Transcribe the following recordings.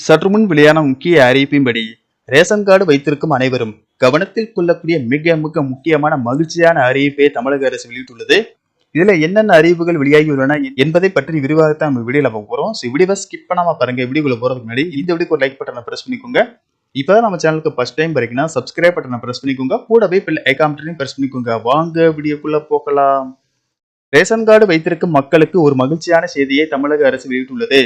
சற்று முன் வெளியான முக்கிய அறிவிப்பின்படி ரேஷன் கார்டு வைத்திருக்கும் அனைவரும் கவனத்தில் கொள்ளக்கூடிய மிக மிக முக்கியமான மகிழ்ச்சியான அறிவிப்பை தமிழக அரசு வெளியிட்டுள்ளது. இதுல என்னென்ன அறிவிப்புகள் வெளியாகியுள்ளன என்பதை பற்றி விரிவாகத்தான் நம்ம வீடியோல பார்க்க போறோம். வீடியோவை ஸ்கிப் பண்ணாம பாருங்க. வீடியோக்குள்ள போறதுக்கு முன்னாடி இந்த வீடியோக்கு ஒரு லைக் பட்டனை பிரஸ் பண்ணிக்கோங்க. இப்பதான் நம்ம சேனலுக்கு ஃபர்ஸ்ட் டைம் பாத்தீங்கன்னா சப்ஸ்கிரைப் பட்டனை பிரஸ் பண்ணிக்கோங்க. கூடவே பெல் ஐகான் பட்டனையும் பிரஸ் பண்ணிக்கோங்க. வாங்க வீடியோக்குள்ள போகலாம். ரேஷன் கார்டு வைத்திருக்கும் மக்களுக்கு ஒரு மகிழ்ச்சியான செய்தியை தமிழக அரசு வெளியிட்டுள்ளது.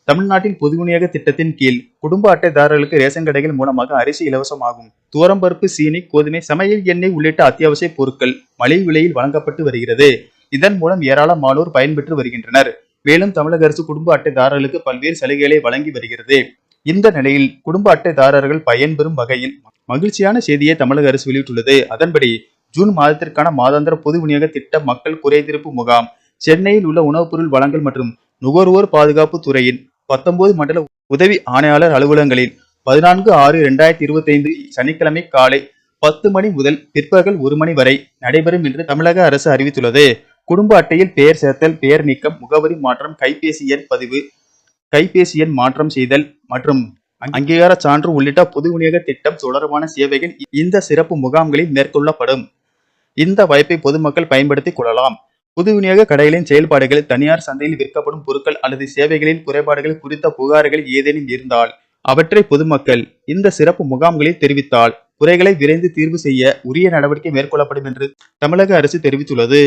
தமிழ்நாட்டில் பொது விநியோக திட்டத்தின் கீழ் குடும்ப அட்டைதாரர்களுக்கு ரேஷன் கடைகள் மூலமாக அரிசி இலவசமாகும். துவரம்பருப்பு, சீனி, கோதுமை, சமையல் எண்ணெய் உள்ளிட்ட அத்தியாவசிய பொருட்கள் மலிவு விலையில் வழங்கப்பட்டு வருகிறது. இதன் மூலம் ஏராளமானோர் பயன்பெற்று வருகின்றனர். மேலும் தமிழக அரசு குடும்ப அட்டைதாரர்களுக்கு பல்வேறு சலுகைகளை வழங்கி வருகிறது. இந்த நிலையில் குடும்ப அட்டைதாரர்கள் பயன்பெறும் வகையில் மகிழ்ச்சியான செய்தியை தமிழக அரசு வெளியிட்டுள்ளது. அதன்படி ஜூன் மாதத்திற்கான மாதாந்திர பொது விநியோக திட்ட மக்கள் குறைதீர்ப்பு முகாம் சென்னையில் உள்ள உணவுப் பொருள் வழங்கல் மற்றும் நுகர்வோர் பாதுகாப்பு துறையின் 19 மண்டல உதவி ஆணையாளர் அலுவலகங்களில் 14/6/2025 சனிக்கிழமை காலை 10 மணி முதல் பிற்பகல் 1 மணி வரை நடைபெறும் என்று தமிழக அரசு அறிவித்துள்ளது. குடும்ப அட்டையில் பெயர் சேர்த்தல், பெயர் நீக்கம், முகவரி மாற்றம், கைபேசி எண் பதிவு, கைபேசி எண் மாற்றம் செய்தல் மற்றும் அங்கீகார சான்று உள்ளிட்ட பொது விநியோக திட்டம் தொடர்பான சேவைகள் இந்த சிறப்பு முகாம்களில் மேற்கொள்ளப்படும். இந்த வாய்ப்பை பொதுமக்கள் பயன்படுத்திக் கொள்ளலாம். பொது விநியோக கடைகளின் செயல்பாடுகள், தனியார் சந்தையில் விற்கப்படும் பொருட்கள் அல்லது சேவைகளின் குறைபாடுகள் குறித்த புகார்கள் ஏதேனும் இருந்தால் அவற்றை பொதுமக்கள் இந்த சிறப்பு முகாம்களில் தெரிவித்தால் குறைகளை விரைந்து தீர்வு செய்ய உரிய நடவடிக்கை மேற்கொள்ளப்படும் என்று தமிழக அரசு தெரிவித்துள்ளது.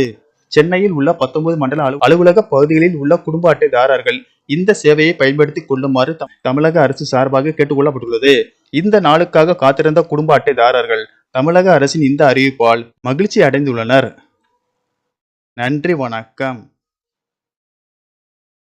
சென்னையில் உள்ள 19 மண்டல அலுவலக பகுதிகளில் உள்ள குடும்ப அட்டைதாரர்கள் இந்த சேவையை பயன்படுத்திக் கொள்ளுமாறு தமிழக அரசு சார்பாக கேட்டுக்கொள்ளப்பட்டுள்ளது. இந்த நாளுக்காக காத்திருந்த குடும்ப அட்டைதாரர்கள் தமிழக அரசின் இந்த அறிவிப்பால் மகிழ்ச்சி அடைந்துள்ளனர். நன்றி, வணக்கம்.